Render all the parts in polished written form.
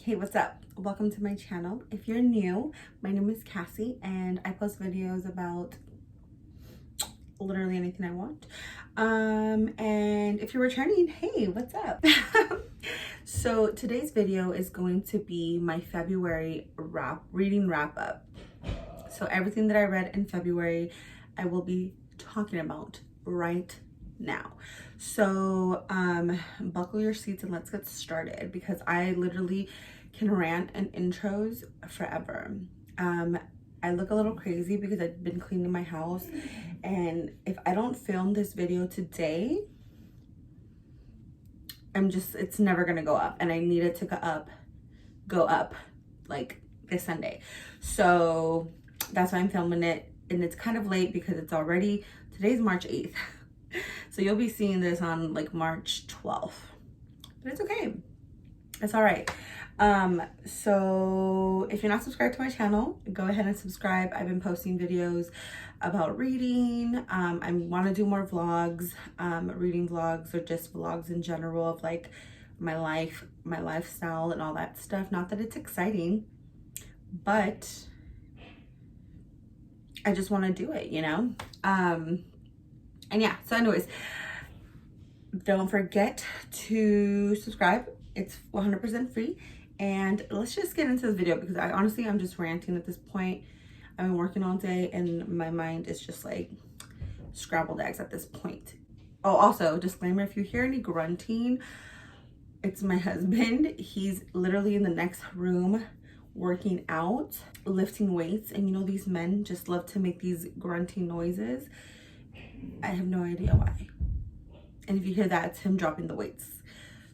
Hey, what's up? Welcome to my channel. If you're new, my name is Kassy and I post videos about literally anything I want. And if you're returning, hey, what's up? So today's video is going to be my February reading wrap up. So everything that I read in February, I will be talking about right now. So buckle your seats and let's get started, because I literally can rant and intros forever. I look a little crazy because I've been cleaning my house, and if I don't film this video today, it's never gonna go up, and I need it to go up like this Sunday. So that's why I'm filming it, and it's kind of late because today's March 8th. So you'll be seeing this on like March 12th, but it's okay. It's all right. So if you're not subscribed to my channel, go ahead and subscribe. I've been posting videos about reading. I want to do more vlogs, reading vlogs, or just vlogs in general of like my life, my lifestyle and all that stuff. Not that it's exciting, but I just want to do it, you know? And yeah, so anyways, don't forget to subscribe. It's 100% free. And let's just get into this video, because I'm just ranting at this point. I've been working all day and my mind is just like scrambled eggs at this point. Oh, also, disclaimer, if you hear any grunting, it's my husband. He's literally in the next room working out, lifting weights. And you know, these men just love to make these grunting noises. I have no idea why. And if you hear that, it's him dropping the weights.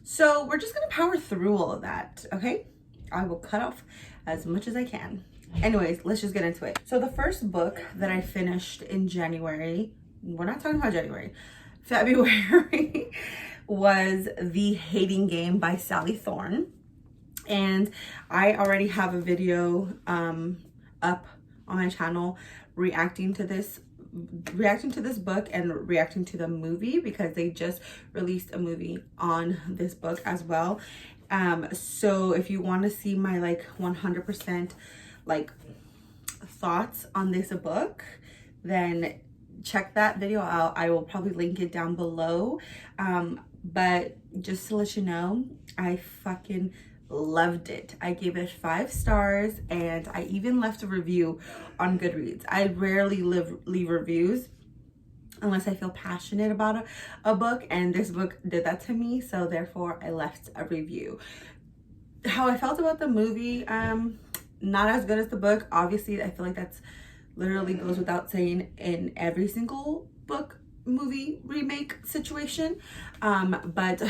So we're just gonna power through all of that, okay? I will cut off as much as I can. Anyways, let's just get into it. So the first book that I finished in January, we're not talking about January, February, was The Hating Game by Sally Thorne. And I already have a video up on my channel reacting to this book and reacting to the movie, because they just released a movie on this book as well. So if you want to see my like 100% like thoughts on this book, then check that video out. I will probably link it down below. But just to let you know, I fucking loved it. I gave it 5 stars, and I even left a review on GOODREADS. I rarely leave reviews unless I feel passionate about a book, and this book did that to me, so therefore I left a review. How I felt about the movie, not as good as the book. Obviously, I feel like that's literally goes without saying in every single book movie remake situation, but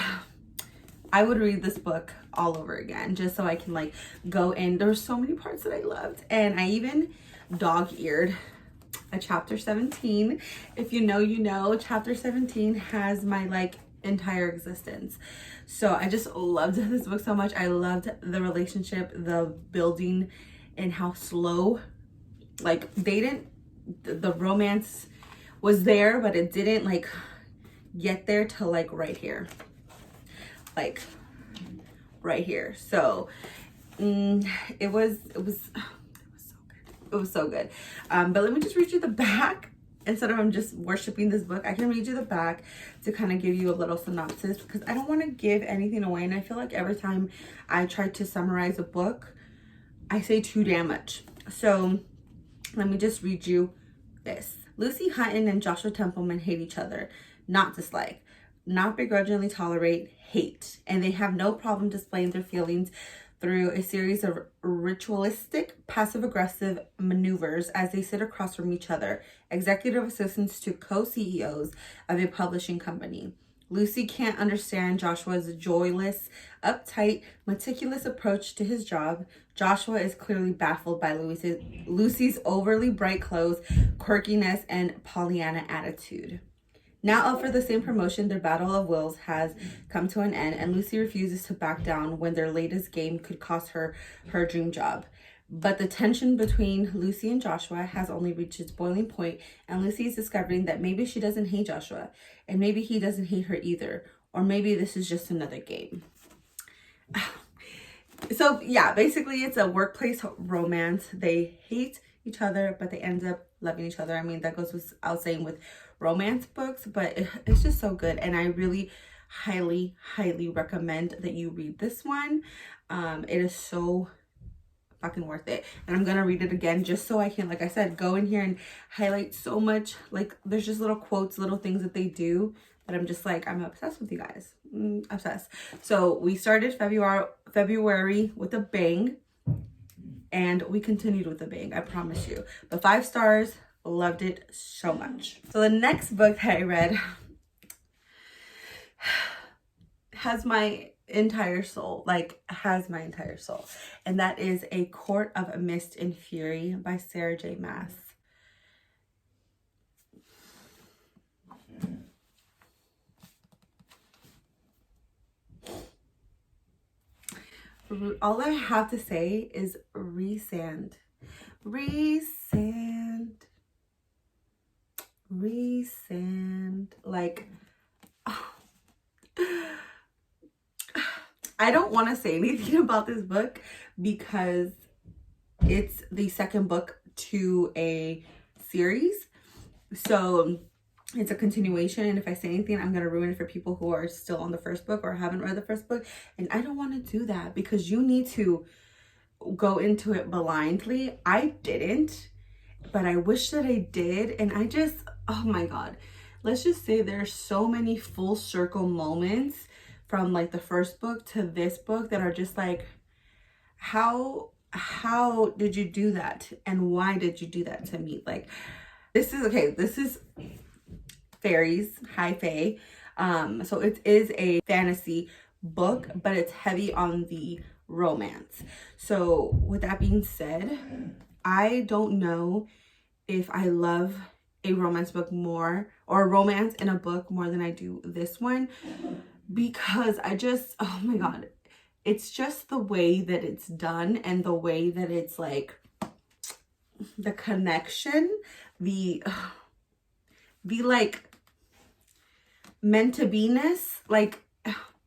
I would read this book all over again, just so I can like go in. There were so many parts that I loved, and I even dog-eared a chapter 17. If you know, you know, chapter 17 has my like entire existence. So I just loved this book so much. I loved the relationship, the building, and how slow, like the romance was there, but it didn't like get there till like right here. Like right here. So it was so good. But let me just read you the back. Instead of I'm just worshiping this book, I can read you the back to kind of give you a little synopsis, because I don't want to give anything away, and I feel like every time I try to summarize a book, I say too damn much. So let me just read you this. Lucy Hutton and Joshua Templeman hate each other, not dislike, not begrudgingly tolerate, hate, and they have no problem displaying their feelings through a series of ritualistic passive-aggressive maneuvers as they sit across from each other, executive assistants to co-CEOs of a publishing company. Lucy can't understand Joshua's joyless, uptight, meticulous approach to his job. Joshua is clearly baffled by Lucy's overly bright clothes, quirkiness, and Pollyanna attitude. Now up for the same promotion, their battle of wills has come to an end, and Lucy refuses to back down when their latest game could cost her her dream job. But the tension between Lucy and Joshua has only reached its boiling point, and Lucy is discovering that maybe she doesn't hate Joshua, and maybe he doesn't hate her either, or maybe this is just another game. So yeah, basically it's a workplace romance. They hate each other, but they end up loving each other. I mean, that goes without saying with romance books, but it's just so good. And I really highly, highly recommend that you read this one. It is so fucking worth it. And I'm gonna read it again just so I can, like I said, go in here and highlight so much. Like, there's just little quotes, little things that they do that I'm just like, I'm obsessed with you guys. Obsessed. So we started February with a bang, and we continued with a bang, I promise you. But 5 stars, loved it so much. So the next book that I read has my entire soul, like has my entire soul, and that is A Court of Mist and Fury by Sarah J. Maas. All I have to say is resand, like, oh. I don't want to say anything about this book because it's the second book to a series. So it's a continuation, and if I say anything, I'm going to ruin it for people who are still on the first book or haven't read the first book. And I don't want to do that because you need to go into it blindly. I didn't, but I wish that I did. And I just, oh my God, let's just say there's so many full circle moments from like the first book to this book that are just like, how did you do that? And why did you do that to me? Like, this is fairies, high fae. So it is a fantasy book, but it's heavy on the romance. So with that being said, I don't know if I love a romance book more, or a romance in a book more than I do this one, because I just, oh my God, it's just the way that it's done and the way that it's like the connection, the like meant to be-ness. Like,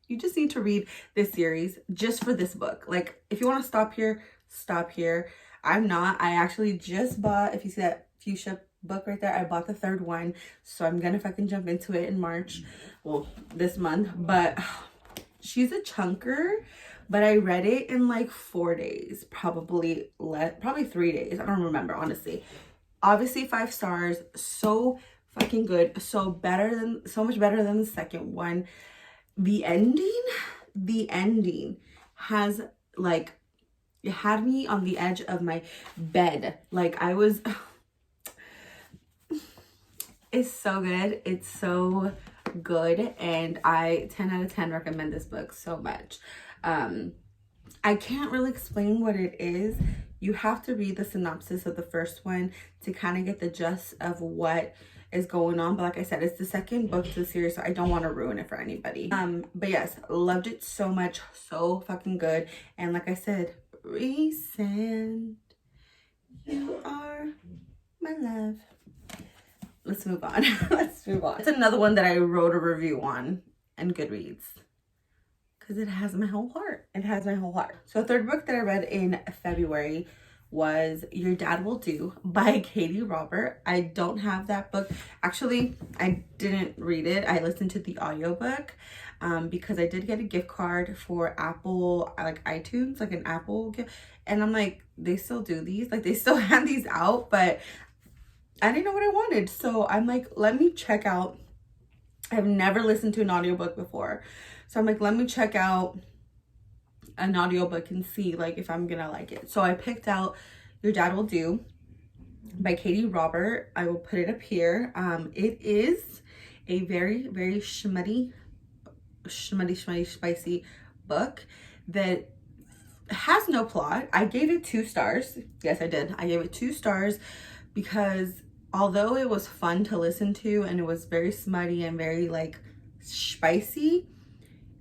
you just need to read this series just for this book. Like, if you want to stop here, stop here. I'm not. I actually just bought, if you see that fuchsia book right there, I bought the 3rd one, so I'm gonna fucking jump into it in March, well, this month. But she's a chunker, but I read it in like 4 days, probably 3 days, I don't remember, honestly. Obviously 5 stars, so fucking good, so much better than the second one. The ending has, like, it had me on the edge of my bed. Like, I was it's so good. It's so good. And I 10 out of 10 recommend this book so much. I can't really explain what it is. You have to read the synopsis of the first one to kind of get the gist of what is going on. But like I said, it's the second book to the series, so I don't want to ruin it for anybody. But yes, loved it so much. So fucking good. And like I said, resand, you are my love. Let's move on. Let's move on. It's another one that I wrote a review on in GOODREADS because it has my whole heart. It has my whole heart. So the 3rd book that I read in February was Your Dad Will Do by Katie Robert. I don't have that book. Actually, I didn't read it. I listened to the audiobook because I did get a gift card for Apple, like iTunes, like an Apple gift. And I'm like, they still do these? Like, they still hand these out, but I didn't know what I wanted. So I'm like, let me check out. I've never listened to an audiobook before. So I'm like, let me check out an audiobook and see like if I'm gonna like it. So I picked out Your Dad Will Do by Katie Robert. I will put it up here. It is a very, very schmutty, spicy book that has no plot. I gave it 2 stars. Yes, I did. I gave it 2 stars because although it was fun to listen to and it was very smutty and very like spicy,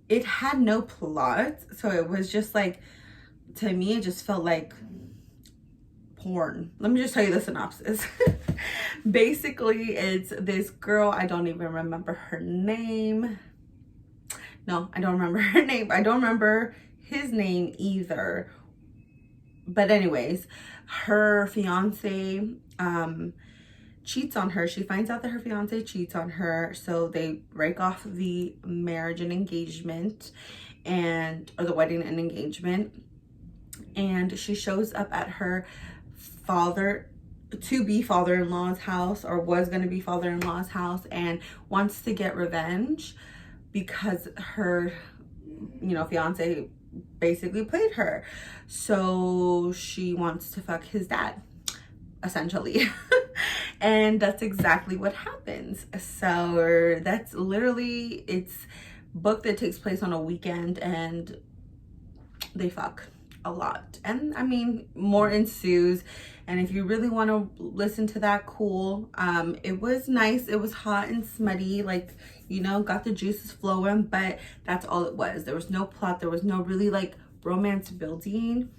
it had no plot. So it was just like, to me, it just felt like porn. Let me just tell you the synopsis. Basically, it's this girl, I don't even remember her name. No, I don't remember her name. I don't remember his name either. But anyways, her fiance cheats on her. She finds out that her fiance cheats on her, so they break off the marriage and engagement, or the wedding and engagement. And she shows up at her to-be father-in-law's house, or was going to be father-in-law's house, and wants to get revenge because her, fiance basically played her. So she wants to fuck his dad, essentially. And that's exactly what happens. So that's literally, it's book that takes place on a weekend, and they fuck a lot. And I mean, more ensues. And if you really want to listen to that, cool. It was nice. It was hot and smutty, like, got the juices flowing, but that's all it was. There was no plot. There was no really like romance building.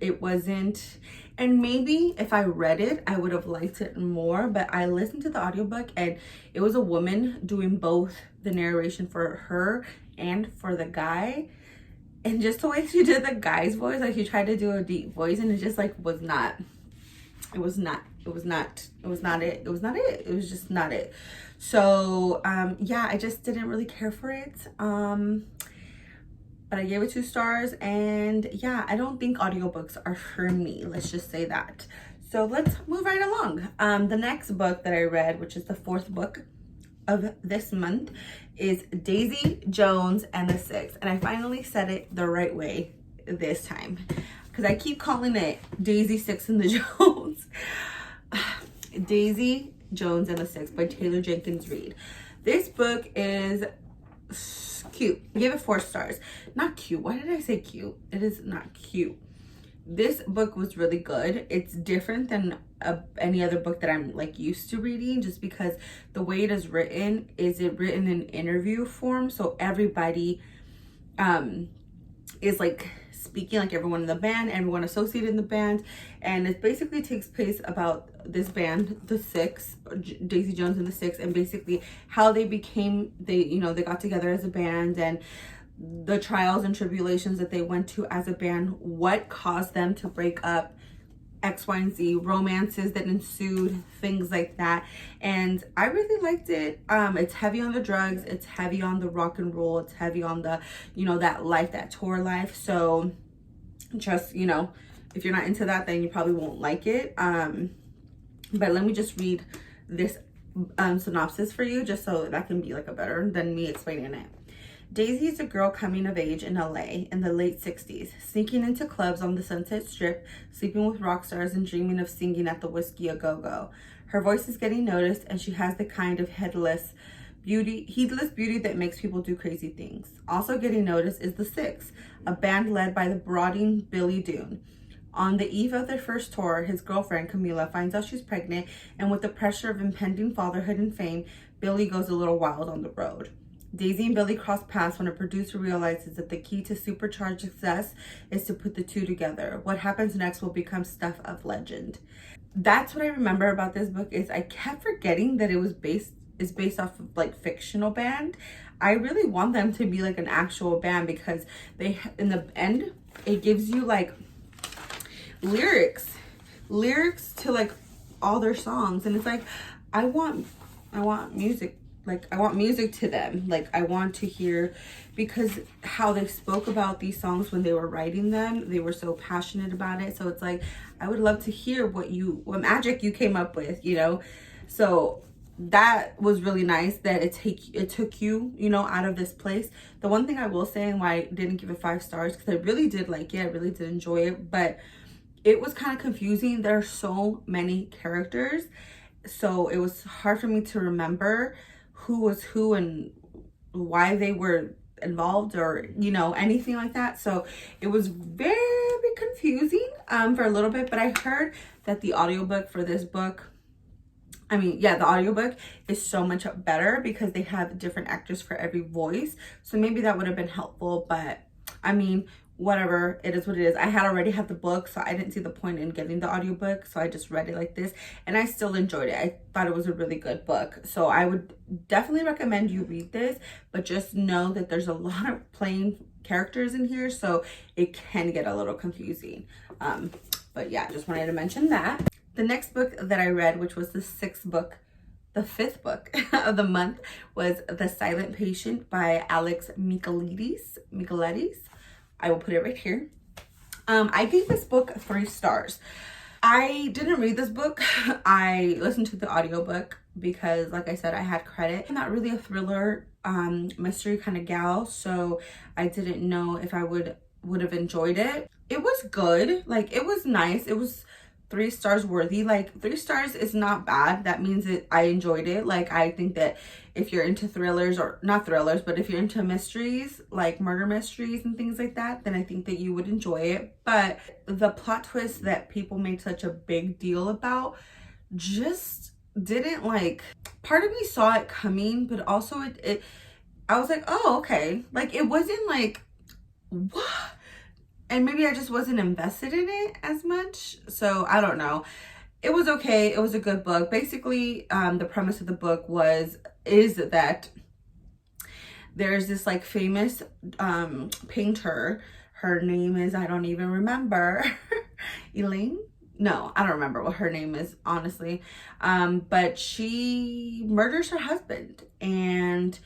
It wasn't. And maybe if I read it, I would have liked it more, but I listened to the audiobook, and it was a woman doing both the narration for her and for the guy. And just the way she did the guy's voice, like she tried to do a deep voice, and it just like was not it. It was just not it. So yeah, I just didn't really care for it. But I gave it 2 stars, and yeah, I don't think audiobooks are for me. Let's just say that. So let's move right along. The next book that I read, which is the 4th book of this month, is Daisy Jones and the Six. And I finally said it the right way this time, because I keep calling it Daisy Six and the Jones. Daisy Jones and the Six by Taylor Jenkins Reid. This book is cute. I gave it 4 stars. Not cute. Why did I say cute? It is not cute. This book was really good. It's different than any other book that I'm like used to reading, just because the way it is written in interview form. So everybody is like speaking, like everyone in the band, everyone associated in the band, and it basically takes place about this band, the Six, Daisy Jones and the Six, and basically how they became, they got together as a band, and the trials and tribulations that they went to as a band, what caused them to break up, X, Y, and Z, romances that ensued, things like that. And I really liked it. It's heavy on the drugs, it's heavy on the rock and roll, it's heavy on the, that life, that tour life. So just, if you're not into that, then you probably won't like it. But let me just read this synopsis for you, just so that can be like a better than me explaining it. Daisy is a girl coming of age in LA in the late 60s, sneaking into clubs on the Sunset Strip, sleeping with rock stars, and dreaming of singing at the Whiskey A Go-Go. Her voice is getting noticed, and she has the kind of heedless beauty that makes people do crazy things. Also getting noticed is the Six, a band led by the brooding Billy Dune. On the eve of their first tour, his girlfriend, Camila, finds out she's pregnant, and with the pressure of impending fatherhood and fame, Billy goes a little wild on the road. Daisy and Billy cross paths when a producer realizes that the key to supercharged success is to put the two together. What happens next will become stuff of legend. That's what I remember about this book, is I kept forgetting that it was based off of like fictional band. I really want them to be like an actual band, because they, in the end, it gives you like lyrics to like all their songs, and it's like I want music. Like, I want music to them. Like, I want to hear, because how they spoke about these songs when they were writing them, they were so passionate about it. So it's like, I would love to hear what magic you came up with, So that was really nice that it took you, out of this place. The one thing I will say, and why I didn't give it 5 stars, because I really did like it. I really did enjoy it, but it was kind of confusing. There are so many characters, so it was hard for me to remember who was who and why they were involved, or anything like that. So it was very confusing for a little bit, but I heard that the audiobook for this book, the audiobook is so much better, because they have different actors for every voice, so maybe that would have been helpful. But whatever, it is what it is. I had already had the book, so I didn't see the point in getting the audiobook, so I just read it like this, and I still enjoyed it. I thought it was a really good book, so I would definitely recommend you read this, but just know that there's a lot of playing characters in here, so it can get a little confusing. But yeah, just wanted to mention that. The next book that I read, which was the fifth book of the month, was The Silent Patient by Alex Michelettis. I will put it right here. I gave this book 3 stars. I didn't read this book. I listened to the audiobook because, like I said, I had credit. I'm not really a thriller mystery kind of gal, so I didn't know if I would have enjoyed it. It was good. Like, it was nice. It was 3 stars worthy. Like, 3 stars is not bad. That means that I enjoyed it. Like, I think that if you're into thrillers, or not thrillers, but if you're into mysteries, like murder mysteries and things like that, then I think that you would enjoy it. But the plot twist that people made such a big deal about just didn't, like, part of me saw it coming, but also I was like, oh, okay. Like, it wasn't like, what? And maybe I just wasn't invested in it as much. So I don't know. It was okay. It was a good book. Basically, the premise of the book is that there's this like famous painter. Her name is, I don't even remember. Elaine? No, I don't remember what her name is, honestly. But she murders her husband. And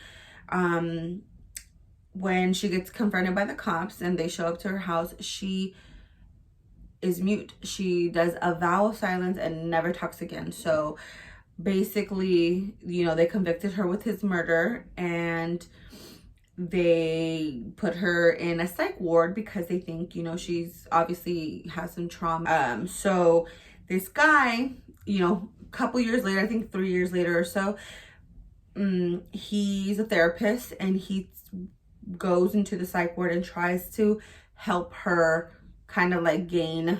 when she gets confronted by the cops and they show up to her house, she is mute. She does a vow of silence and never talks again. So basically, you know, they convicted her with his murder and they put her in a psych ward because they think, you know, she's obviously has some trauma. So this guy, you know, a couple years later, I think 3 years later or so, he's a therapist and he goes into the psych ward and tries to help her kind of like gain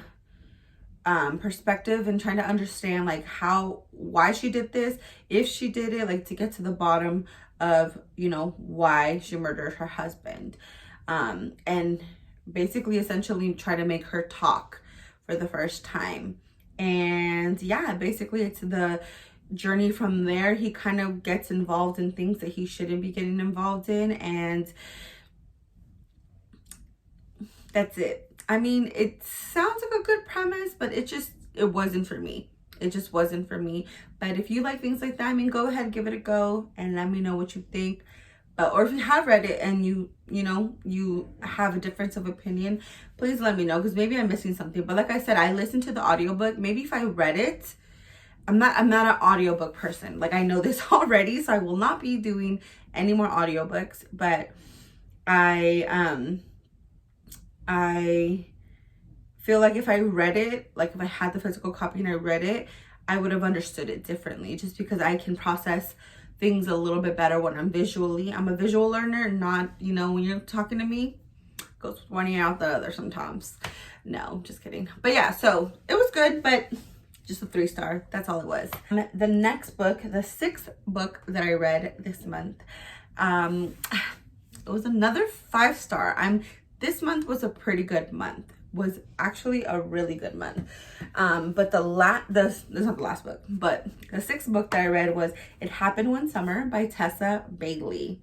perspective and trying to understand like why she did this, if she did it, like to get to the bottom of, you know, why she murdered her husband, and basically essentially try to make her talk for the first time. And yeah, basically it's the journey from there. He kind of gets involved in things that he shouldn't be getting involved in, and that's it. I mean, it sounds like a good premise, but it wasn't for me. It just wasn't for me. But if you like things like that, I mean, go ahead, give it a go and let me know what you think. But or if you have read it and you know you have a difference of opinion, please let me know, because maybe I'm missing something. But like I said, I listened to the audiobook. Maybe if I read it, I'm not an audiobook person. Like, I know this already, so I will not be doing any more audiobooks. But I feel like if I read it, like if I had the physical copy and I read it, I would have understood it differently, just because I can process things a little bit better when I'm a visual learner, not, you know, when you're talking to me, goes one ear out the other sometimes. No, just kidding. But yeah, so it was good, but just a 3 star. That's all it was. The next book, the 6th book that I read this month, it was another 5 star. This month was a pretty good month. Was actually a really good month. But this is not the last book, but the 6th book that I read was It Happened One Summer by Tessa Bailey.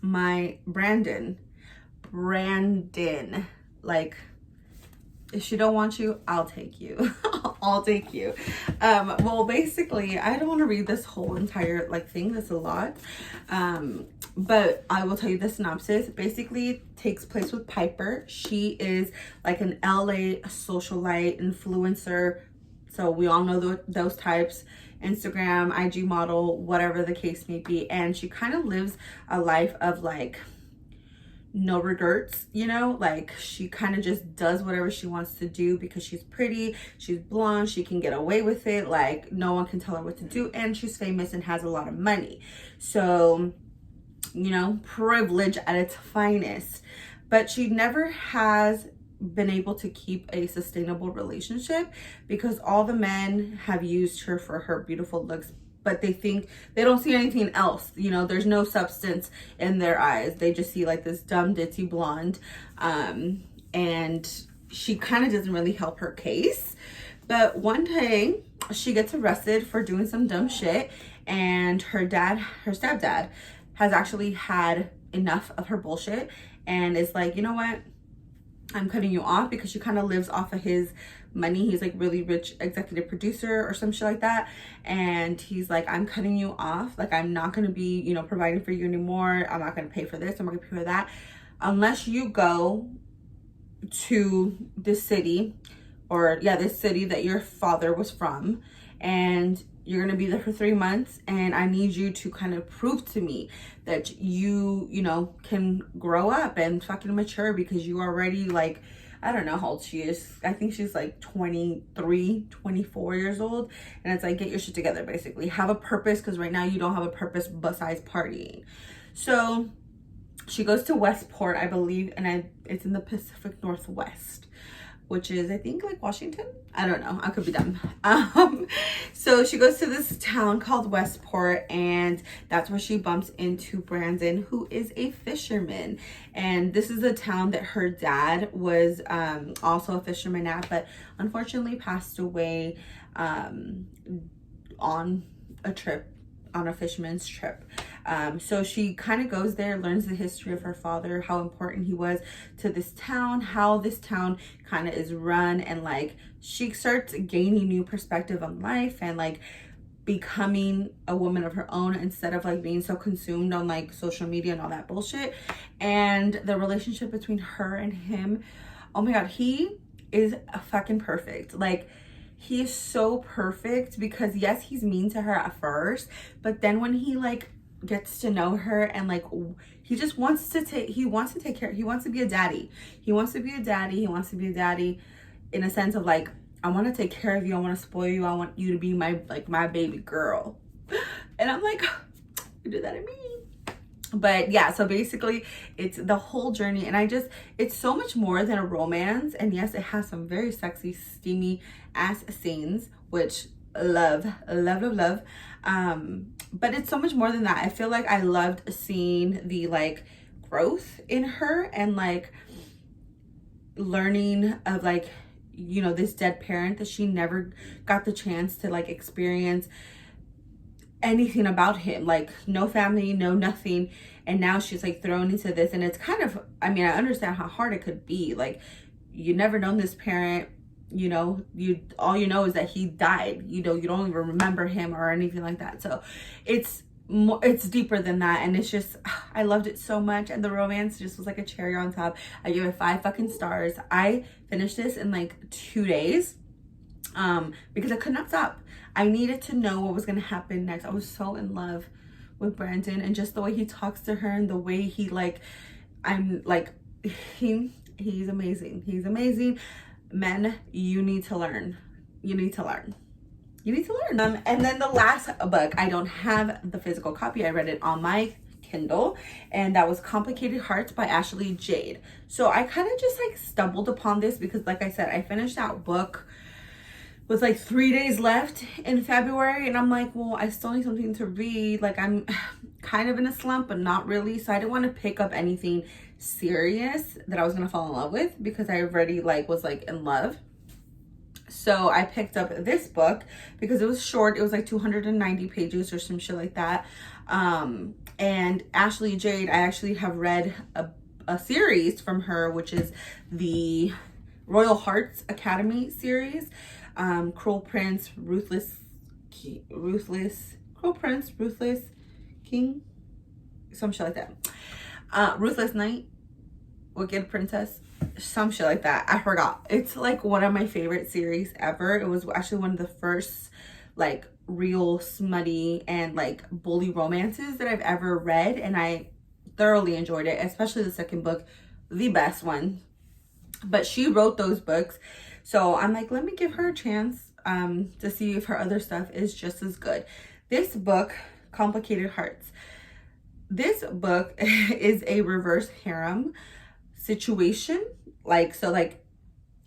My Brandon, like, if she don't want you, I'll take you. I'll take you. Well, basically, I don't want to read this whole entire like thing. That's a lot. But I will tell you the synopsis. Basically, it takes place with Piper. She is like an LA socialite influencer. So we all know those types. Instagram, IG model, whatever the case may be. And she kind of lives a life of like no regrets, you know, like she kind of just does whatever she wants to do because she's pretty, she's blonde, she can get away with it, like no one can tell her what to do, and she's famous and has a lot of money. So, you know, privilege at its finest. But she never has been able to keep a sustainable relationship because all the men have used her for her beautiful looks, but they don't see anything else. You know, there's no substance in their eyes. They just see like this dumb ditzy blonde. And she kind of doesn't really help her case. But one day she gets arrested for doing some dumb shit, and her stepdad has actually had enough of her bullshit, and is like, you know what, I'm cutting you off, because she kind of lives off of his money. He's like really rich executive producer or some shit like that, and he's like, I'm cutting you off, like I'm not going to be, you know, providing for you anymore. I'm not going to pay for this, I'm not going to pay for that, unless you go to this city, or yeah, this city that your father was from, and you're gonna be there for 3 months, and I need you to kind of prove to me that you know, can grow up and fucking mature, because you already, like, I don't know how old she is. I think she's like 23, 24 years old. And it's like, get your shit together, basically. Have a purpose, because right now you don't have a purpose besides partying. So she goes to Westport, I believe, and it's in the Pacific Northwest, which is, I think, like Washington. I don't know, I could be dumb. So she goes to this town called Westport, and that's where she bumps into Brandon, who is a fisherman. And this is a town that her dad was also a fisherman at, but unfortunately passed away on a fisherman's trip. So she kind of goes there, learns the history of her father, how important he was to this town, how this town kind of is run, and like she starts gaining new perspective on life, and like becoming a woman of her own, instead of like being so consumed on like social media and all that bullshit. And the relationship between her and him, oh my god, he is fucking perfect. Like, he is so perfect, because yes, he's mean to her at first, but then when he like gets to know her, and like he just wants to take care, he wants to be a daddy. He wants to be a daddy in a sense of like, I want to take care of you, I want to spoil you, I want you to be my baby girl. And I'm like, you do that to me. But yeah, so basically it's the whole journey, and it's so much more than a romance. And yes, it has some very sexy, steamy ass scenes, which love. But it's so much more than that. I feel like I loved seeing the like growth in her, and like learning of like, you know, this dead parent that she never got the chance to like experience anything about him, like no family, no nothing. And now she's like thrown into this, and it's kind of, I mean, I understand how hard it could be. Like, you never known this parent, you know, all you know is that he died, you know, you don't even remember him or anything like that. So it's deeper than that, and it's just, I loved it so much. And the romance just was like a cherry on top. I give it 5 fucking stars. I finished this in like 2 days because I could not stop. I needed to know what was gonna happen next. I was so in love with Brandon, and just the way he talks to her, and the way he like, I'm like, he's amazing. He's amazing. Men, you need to learn. You need to learn. And then the last book, I don't have the physical copy. I read it on my Kindle, and that was Complicated Hearts by Ashley Jade. So I kind of just like stumbled upon this because, like I said, I finished that book with like 3 days left in February, and I'm like, well, I still need something to read. Like, I'm kind of in a slump, but not really. So I didn't want to pick up anything serious that I was gonna fall in love with, because I already like was like in love. So I picked up this book because it was short. It was like 290 pages or some shit like that. And Ashley Jade, I actually have read a series from her, which is the Royal Hearts Academy series. Cruel Prince, Ruthless King, some shit like that. Ruthless Knight, Wicked Princess, some shit like that. I forgot. It's like one of my favorite series ever. It was actually one of the first like real smutty and like bully romances that I've ever read, and I thoroughly enjoyed it, especially the second book, the best one. But she wrote those books, so I'm like, let me give her a chance to see if her other stuff is just as good. This book, Complicated Hearts, this book is a reverse harem situation, like, so like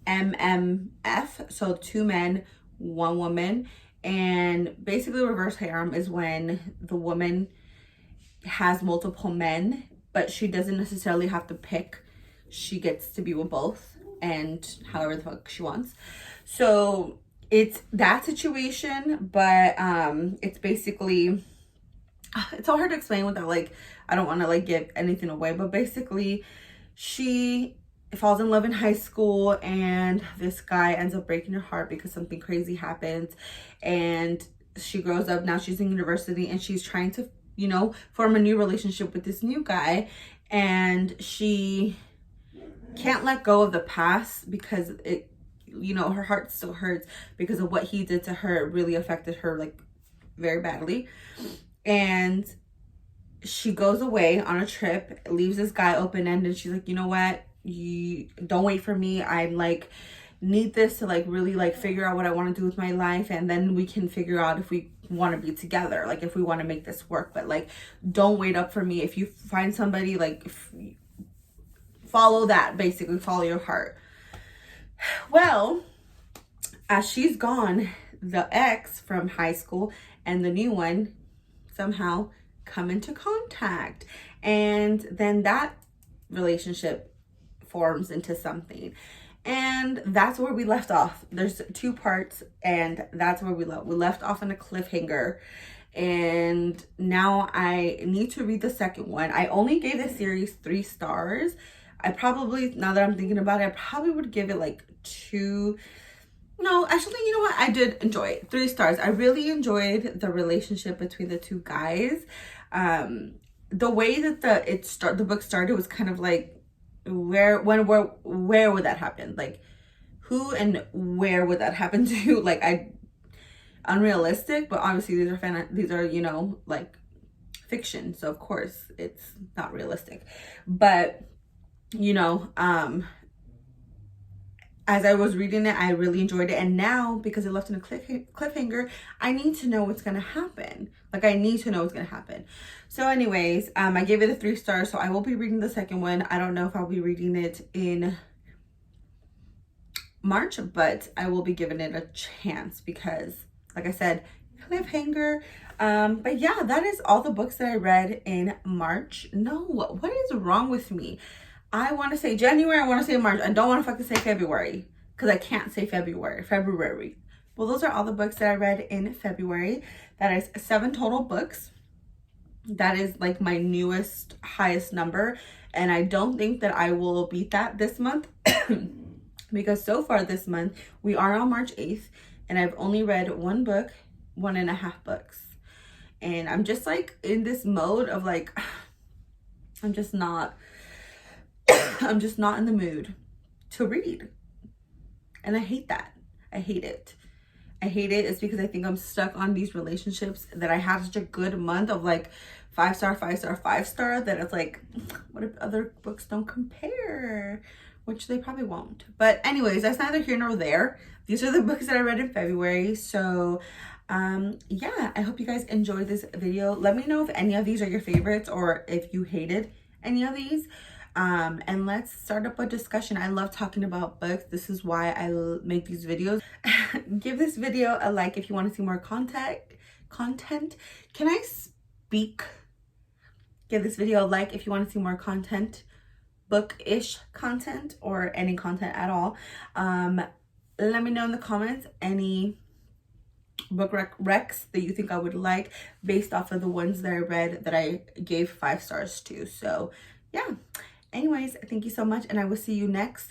MMF, so 2 men, 1 woman. And basically reverse harem is when the woman has multiple men, but she doesn't necessarily have to pick. She gets to be with both, and however the fuck she wants. So it's that situation, but it's basically, it's so hard to explain without like, I don't want to like give anything away, but basically she falls in love in high school, and this guy ends up breaking her heart because something crazy happens. And she grows up, now she's in university, and she's trying to, you know, form a new relationship with this new guy. And she can't let go of the past because it, you know, her heart still hurts because of what he did to her. It really affected her like very badly. And she goes away on a trip, leaves this guy open-ended. She's like, you know what, you don't wait for me. I'm like, need this to like really like figure out what I want to do with my life, and then we can figure out if we want to be together, like if we want to make this work. But like, don't wait up for me. If you find somebody, like follow that, basically follow your heart. Well, as she's gone, the ex from high school and the new one somehow come into contact, and then that relationship forms into something. And that's where we left off. There's 2 parts, and that's where we left off on a cliffhanger. And now I need to read the second one. I only gave the series 3 stars. I probably, now that I'm thinking about it, I probably would give it like 2. No, actually, you know what? I did enjoy it. 3 stars. I really enjoyed the relationship between the 2 guys. The way that the book started was kind of like, where would that happen? Like, who and where would that happen to? Like, unrealistic, but obviously these are, you know, like fiction, so of course it's not realistic. But you know, as I was reading it, I really enjoyed it. And now, because it left in a cliffhanger, I need to know what's gonna happen. Like, I need to know what's gonna happen. So anyways, I gave it a 3 stars, so I will be reading the second one. I don't know if I'll be reading it in March, but I will be giving it a chance because, like I said, cliffhanger. But yeah, that is all the books that I read in March. No, what is wrong with me? I want to say January, I want to say March. I don't want to fucking say February because I can't say February. Well, those are all the books that I read in February. That is 7 total books. That is like my newest, highest number. And I don't think that I will beat that this month because so far this month, we are on March 8th and I've only read 1 book, 1.5 books. And I'm just like in this mode of like, I'm just not in the mood to read. And I hate that. I hate it. It's because I think I'm stuck on these relationships that I had such a good month of like 5-star, 5-star, 5-star, that it's like, what if other books don't compare? Which they probably won't. But anyways, that's neither here nor there. These are the books that I read in February. So yeah, I hope you guys enjoyed this video. Let me know if any of these are your favorites or if you hated any of these. And let's start up a discussion. I love talking about books. This is why I make these videos. Give this video a like if you want to see more content. Can I speak? Give this video a like if you want to see more content, book-ish content, or any content at all. Let me know in the comments any book recs that you think I would like based off of the ones that I read that I gave 5 stars to. So yeah, anyways, thank you so much, and I will see you next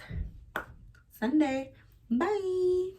Sunday. Bye.